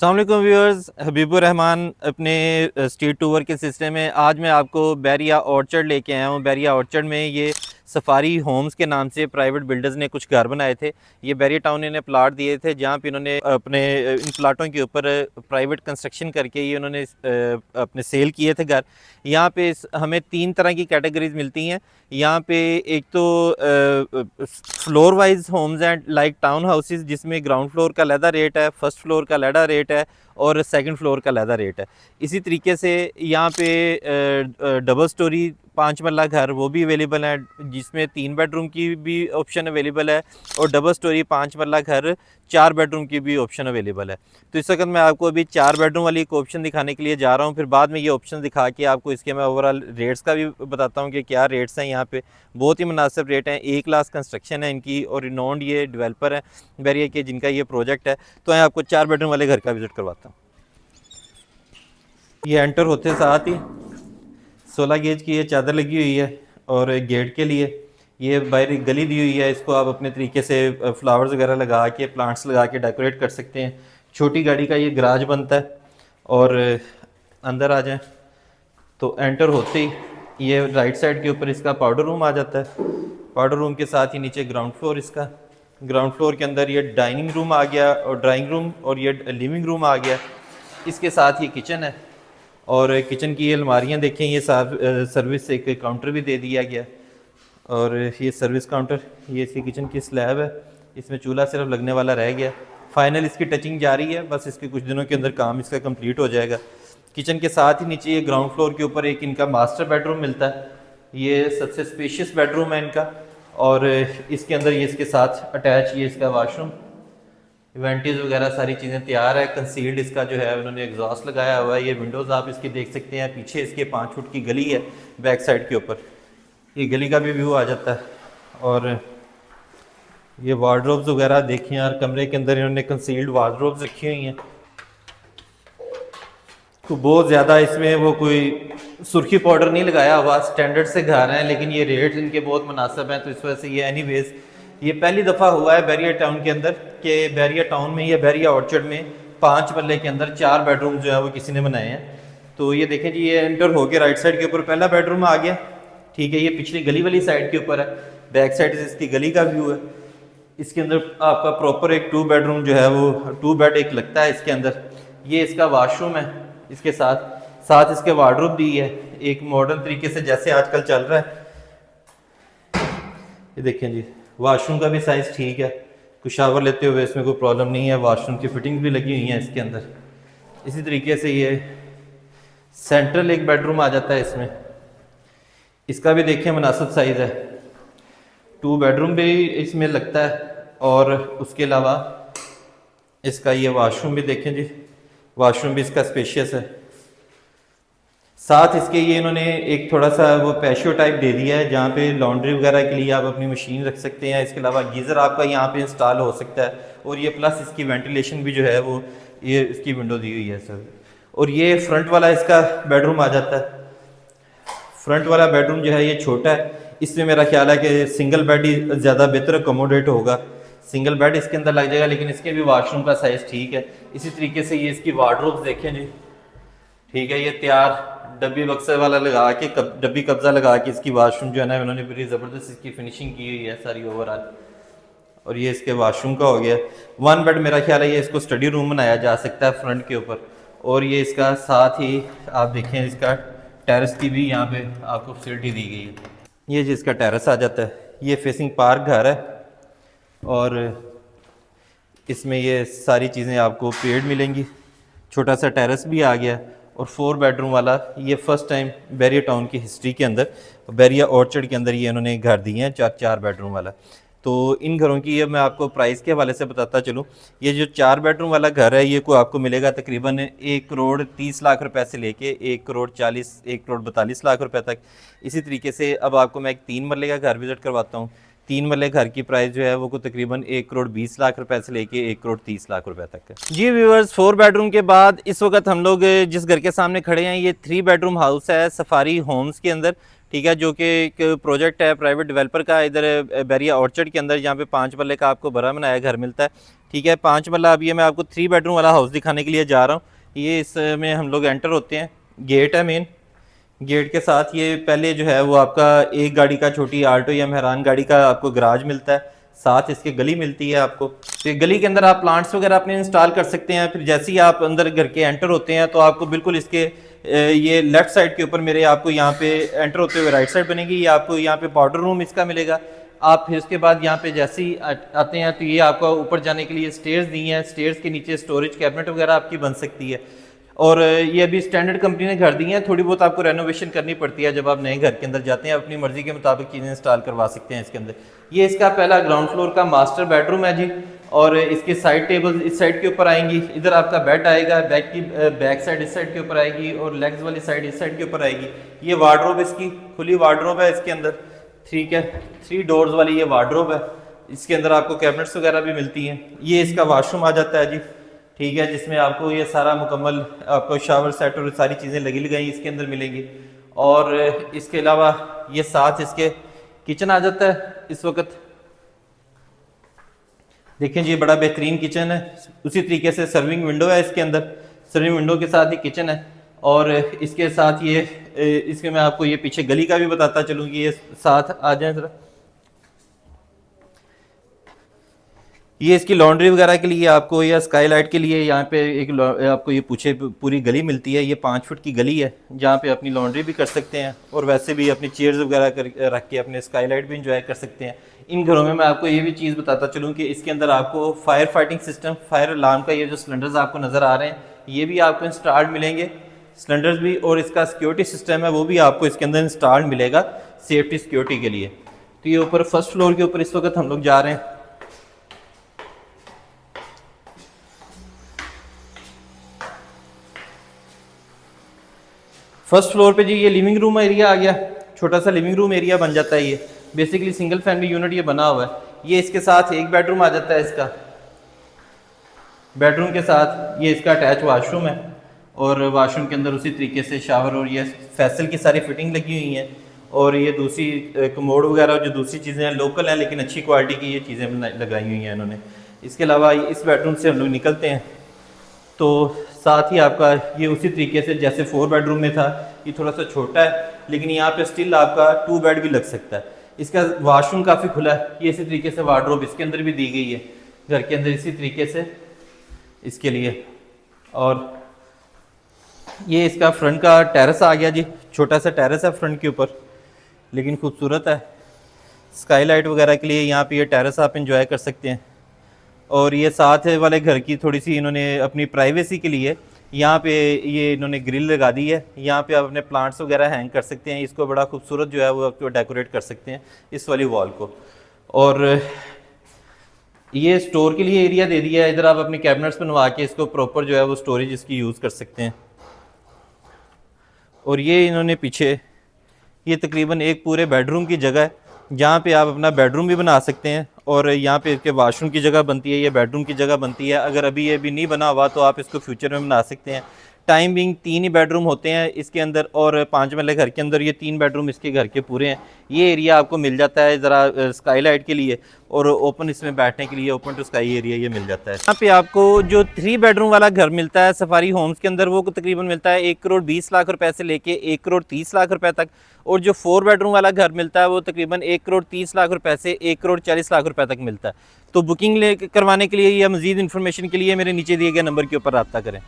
अस्सलाम वालेकुम व्यूअर्स, हबीबुर रहमान अपने स्ट्रीट टूर के सिलसिले में आज मैं आपको बैरिया ऑर्चर्ड लेके आया हूँ। बैरिया ऑर्चर्ड में ये सफारी होम्स के नाम से प्राइवेट बिल्डर्स ने कुछ घर बनाए थे। ये बैरिया टाउन इन्हें प्लाट दिए थे जहाँ पे इन्होंने अपने इन प्लाटों के ऊपर प्राइवेट कंस्ट्रक्शन करके ये उन्होंने अपने सेल किए थे घर। यहाँ पे हमें 3 तरह की कैटेगरीज मिलती हैं। यहाँ पे एक तो फ्लोर वाइज होम्स हैं लाइक टाउन हाउसेस, जिसमें ग्राउंड फ्लोर का अलहदा रेट है, फर्स्ट फ्लोर का अलहदा रेट है और सेकंड फ्लोर का अलहदा रेट है। इसी तरीके से यहाँ पे डबल स्टोरी 5 मरला घर वो भी अवेलेबल है, जिसमें 3 बेडरूम की भी ऑप्शन अवेलेबल है और डबल स्टोरी 5 मरला घर 4 बेडरूम की भी ऑप्शन अवेलेबल है। तो इस वक्त मैं आपको अभी 4 बेडरूम वाली एक ऑप्शन दिखाने के लिए जा रहा हूँ, फिर बाद में ये ऑप्शन दिखा के आपको इसके मैं ओवरऑल रेट्स का भी बताता हूँ कि क्या रेट्स हैं। यहाँ पे बहुत ही मुनासिब रेट हैं, A क्लास कंस्ट्रक्शन है इनकी और रिनोन्ड ये डेवलपर है बैरिया के जिनका ये प्रोजेक्ट है। तो मैं आपको 4 बेडरूम वाले घर का विजिट करवाता हूँ। ये एंटर होते साथ ही 16 गेज की ये चादर लगी हुई है और गेट के लिए ये बाहर एक गली दी हुई है। इसको आप अपने तरीके से फ्लावर्स वगैरह लगा के, प्लांट्स लगा के डेकोरेट कर सकते हैं। छोटी गाड़ी का ये गराज बनता है और अंदर आ जाएं तो एंटर होते ही ये राइट साइड के ऊपर इसका पाउडर रूम आ जाता है। पाउडर रूम के साथ ही नीचे ग्राउंड फ्लोर, इसका ग्राउंड फ्लोर के अंदर ये डाइनिंग रूम आ गया और ड्राइंग रूम और ये लिविंग रूम आ गया। इसके साथ ही किचन है और किचन की ये अलमारियाँ देखें, ये सर्विस एक काउंटर भी दे दिया गया और ये सर्विस काउंटर, ये इसकी किचन की स्लैब है, इसमें चूल्हा सिर्फ लगने वाला रह गया। फाइनल इसकी टचिंग जारी है, बस इसके कुछ दिनों के अंदर काम इसका कंप्लीट हो जाएगा। किचन के साथ ही नीचे ये ग्राउंड फ्लोर के ऊपर एक इनका मास्टर बेडरूम मिलता है। ये सबसे स्पेशियस बेडरूम है इनका और इसके अंदर ये इसके साथ अटैच ये इसका वाशरूम, वेंटीज वगैरह सारी चीज़ें तैयार है। कंसील्ड इसका जो है उन्होंने एग्जॉस्ट लगाया हुआ है। ये विंडोज़ आप इसकी देख सकते हैं, पीछे इसके 5 फुट की गली है बैक साइड के ऊपर, ये गली का भी व्यू आ जाता है। और ये वार्डरोब्स वगैरह देखें यार, कमरे के अंदर इन्होंने कंसील्ड वार्डरोब्स रखी हुई हैं। तो बहुत ज़्यादा इसमें वो कोई सुर्खी पाउडर नहीं लगाया हुआ, स्टैंडर्ड से घर हैं, लेकिन ये रेट इनके बहुत मुनासिब हैं। तो इस वजह से ये एनीवेज ये पहली दफ़ा हुआ है बैरिया टाउन के अंदर कि बैरिया टाउन में या बैरिया ऑर्चर्ड में 5 मरले के अंदर 4 बेडरूम जो है वो किसी ने बनाए हैं। तो ये देखें जी, ये एंटर होके राइट साइड के ऊपर पहला बेडरूम आ गया, ठीक है। ये पिछली गली वाली साइड के ऊपर है, बैक साइड से इसकी गली का व्यू है। इसके अंदर आपका प्रॉपर एक 2 बेडरूम जो है वो 2 बेड एक लगता है इसके अंदर। ये इसका वाशरूम है, इसके साथ साथ इसके वार्डरोब दी है एक मॉडर्न तरीके से जैसे आजकल चल रहा है। ये देखें जी, वाशरूम का भी साइज़ ठीक है, कुछ शावर लेते हुए इसमें कोई प्रॉब्लम नहीं है। वाशरूम की फिटिंग भी लगी हुई है इसके अंदर। इसी तरीके से ये सेंट्रल एक बेडरूम आ जाता है इसमें, इसका भी देखें मुनासिब साइज़ है, 2 बेडरूम भी इसमें लगता है। और उसके अलावा इसका ये वाशरूम भी देखें जी, वाशरूम भी इसका स्पेशियस है। साथ इसके ये इन्होंने एक थोड़ा सा वो पैशियो टाइप दे दिया है जहाँ पे लॉन्ड्री वगैरह के लिए आप अपनी मशीन रख सकते हैं। इसके अलावा गीज़र आपका यहाँ पे इंस्टॉल हो सकता है और ये प्लस इसकी वेंटिलेशन भी जो है वो ये इसकी विंडो दी हुई है सर। और ये फ्रंट वाला इसका बेडरूम आ जाता है। फ्रंट वाला बेडरूम जो है ये छोटा है, इसमें मेरा ख्याल है कि सिंगल बेड ही ज़्यादा बेहतर अकोमोडेट होगा, सिंगल बेड इसके अंदर लग जाएगा, लेकिन इसके भी वाशरूम का साइज़ ठीक है। इसी तरीके से ये इसकी वार्डरोब्स देखें जी, ठीक है। ये तैयार डब्बी बक्से वाला लगा के डब्बी कब्जा लगा के इसकी वाशरूम जो है ना उन्होंने बड़ी ज़बरदस्त इसकी फिनिशिंग की हुई है सारी ओवरऑल। और ये इसके वाशरूम का हो गया। 1 बेड मेरा ख्याल है ये इसको स्टडी रूम बनाया जा सकता है फ्रंट के ऊपर। और ये इसका साथ ही आप देखें इसका टेरेस की भी यहाँ पे आपको फैसिलिटी दी गई है। ये जिसका टेरेस आ जाता है, ये फेसिंग पार्क घर है और इसमें ये सारी चीज़ें आपको पेड मिलेंगी। छोटा सा टेरेस भी आ गया और 4 बेडरूम वाला, ये फर्स्ट टाइम बैरिया टाउन की हिस्ट्री के अंदर बैरिया ऑर्चर्ड के अंदर ये इन्होंने घर दिए हैं 4 बेडरूम वाला। तो इन घरों की ये मैं आपको प्राइस के हवाले से बताता चलूँ। ये जो 4 बेडरूम वाला घर है ये को आपको मिलेगा तकरीबन 1 करोड़ 30 लाख रुपए से लेके 1 करोड़ 42 लाख रुपए तक। इसी तरीके से अब आपको मैं एक 3 मरले का घर विजिट करवाता हूँ। 3 मरले घर की प्राइस जो है वो को तकरीबन 1 करोड़ 20 लाख रुपए से लेके 1 करोड़ 30 लाख रुपए तक है। जी व्यूअर्स, 4 बेडरूम के बाद इस वक्त हम लोग जिस घर के सामने खड़े हैं ये 3 बेडरूम हाउस है सफारी होम्स के अंदर, ठीक है, जो कि एक प्रोजेक्ट है प्राइवेट डेवलपर का इधर बैरिया ऑर्चर्ड के अंदर, जहाँ पे 5 मरले का आपको बड़ा बनाया घर मिलता है। ठीक है। 5 मरला। अब ये मैं आपको 3 बेडरूम वाला हाउस दिखाने के लिए जा रहा हूँ। ये इसमें हम लोग एंटर होते हैं, गेट है मेन। गेट के साथ ये पहले जो है वो आपका एक गाड़ी का, छोटी आल्टो या मेहरान गाड़ी का आपको गराज मिलता है, साथ इसके गली मिलती है आपको। तो गली के अंदर आप प्लांट्स वगैरह अपने इंस्टॉल कर सकते हैं। फिर जैसे ही आप अंदर घर के एंटर होते हैं तो आपको बिल्कुल इसके ये लेफ्ट साइड के ऊपर मेरे आपको यहाँ पे एंटर होते हुए राइट साइड बनेगी, ये आपको यहाँ पे पाउडर रूम इसका मिलेगा। आप फिर उसके बाद यहाँ पे जैसे ही आते हैं तो ये आपको ऊपर जाने के लिए स्टेयर्स दी हैं, स्टेयर्स के नीचे स्टोरेज कैबिनेट वगैरह आपकी बन सकती है। और ये अभी स्टैंडर्ड कंपनी ने घर दी है, थोड़ी बहुत आपको रेनोवेशन करनी पड़ती है जब आप नए घर के अंदर जाते हैं, अपनी मर्जी के मुताबिक चीज़ें इंस्टॉल करवा सकते हैं इसके अंदर। ये इसका पहला ग्राउंड फ्लोर का मास्टर बेडरूम है जी। और इसके साइड टेबल इस साइड के ऊपर आएंगी, इधर आपका बेड आएगा, बैक की बैक साइड इस साइड के ऊपर आएगी और लेग्स वाली साइड इस साइड के ऊपर आएगी। ये वार्डरोब इसकी खुली वार्डरोब है इसके अंदर, ठीक है। 3 डोर्स वाली ये वार्डरोब है, इसके अंदर आपको कैबिनेट्स वगैरह भी मिलती हैं। ये इसका वाशरूम आ जाता है जी, ठीक है, जिसमें आपको ये सारा मुकम्मल आपको शावर सेट और सारी चीज़ें लगी लगाई इसके अंदर मिलेंगी। और इसके अलावा ये साथ इसके किचन आ जाता है इस वक्त। देखें जी, बड़ा बेहतरीन किचन है। उसी तरीके से सर्विंग विंडो है इसके अंदर, सर्विंग विंडो के साथ ही किचन है। और इसके साथ ये इसके मैं आपको ये पीछे गली का भी बताता चलूँ कि ये साथ आ जाए ज़रा। ये इसकी लॉन्ड्री वगैरह के लिए आपको या स्काईलाइट के लिए यहाँ पे एक आपको ये पूरी गली मिलती है। ये 5 फुट की गली है जहाँ पे अपनी लॉन्ड्री भी कर सकते हैं और वैसे भी अपनी चेयर्स वगैरह रख के अपने स्काईलाइट भी इंजॉय कर सकते हैं। इन घरों में मैं आपको ये भी चीज़ बताता चलूँ कि इसके अंदर आपको fire fighting system, fire alarm का ये जो सिलेंडर्स आपको नज़र आ रहे हैं ये भी आपको इंस्टॉल्ड मिलेंगे, सिलेंडर्स भी। और इसका सिक्योरिटी सिस्टम है वो भी आपको इसके अंदर इंस्टॉल्ड मिलेगा सेफ्टी सिक्योरिटी के लिए। तो ये ऊपर फर्स्ट फ्लोर के ऊपर इस वक्त हम लोग जा रहे हैं। फर्स्ट फ्लोर पे जी ये लिविंग रूम एरिया आ गया, छोटा सा लिविंग रूम एरिया बन जाता है। ये बेसिकली सिंगल फैमिली यूनिट ये बना हुआ है। ये इसके साथ एक बेडरूम आ जाता है इसका, बेडरूम के साथ ये इसका अटैच वाशरूम है और वाशरूम के अंदर उसी तरीके से शावर और ये फैसल की सारी फिटिंग लगी हुई हैं। और ये दूसरी कमोड वगैरह जो दूसरी चीज़ें हैं लोकल हैं लेकिन अच्छी क्वालिटी की ये चीज़ें लगाई हुई हैं इन्होंने। इसके अलावा इस बेडरूम से हम लोग निकलते हैं तो साथ ही आपका ये उसी तरीके से जैसे 4 बेडरूम में था, ये थोड़ा सा छोटा है लेकिन यहाँ पे स्टिल आपका 2 बेड भी लग सकता है। इसका वाशरूम काफ़ी खुला है। ये इसी तरीके से वार्डरोब इसके अंदर भी दी गई है घर के अंदर इसी तरीके से इसके लिए। और ये इसका फ्रंट का टेरेस आ गया जी, छोटा सा टेरेस है फ्रंट के ऊपर लेकिन खूबसूरत है। स्काईलाइट वगैरह के लिए यहाँ पे ये टेरेस आप इंजॉय कर सकते हैं। और ये साथ वाले घर की थोड़ी सी इन्होंने अपनी प्राइवेसी के लिए यहाँ पे ये इन्होंने ग्रिल लगा दी है। यहाँ पे आप अपने प्लांट्स वगैरह हैंग कर सकते हैं, इसको बड़ा खूबसूरत जो है वो आपको डेकोरेट कर सकते हैं इस वाली वॉल को। और ये स्टोर के लिए एरिया दे दिया है, इधर आप अपने कैबिनेट्स बनवा के इसको प्रॉपर जो है वो स्टोरेज इसकी यूज़ कर सकते हैं। और ये इन्होंने पीछे ये तकरीबन एक पूरे बेडरूम की जगह है जहाँ पे आप अपना बेडरूम भी बना सकते हैं और यहाँ पे इसके वाशरूम की जगह बनती है, ये बेडरूम की जगह बनती है। अगर अभी ये भी नहीं बना हुआ तो आप इसको फ्यूचर में बना सकते हैं। टाइम बिंग 3 ही बेडरूम होते हैं इसके अंदर और 5 मरले घर के अंदर ये 3 बेडरूम इसके घर के पूरे हैं। ये एरिया आपको मिल जाता है ज़रा स्काईलाइट के लिए और ओपन इसमें बैठने के लिए ओपन टू स्काई एरिया ये मिल जाता है। यहाँ पे आपको जो 3 बेडरूम वाला घर मिलता है सफारी होम्स के अंदर वो तकरीबन मिलता है 1 करोड़ 20 लाख रुपए से लेके 1 करोड़ 30 लाख रुपए तक। और जो 4 बेडरूम वाला घर मिलता है वो तकरीबन 1 करोड़ 30 लाख रुपए से 1 करोड़ 40 लाख रुपए तक मिलता है। तो बुकिंग करवाने के लिए या मज़ीद इन्फॉर्मेशन के लिए मेरे नीचे दिए गए नंबर के ऊपर रब्ता करें।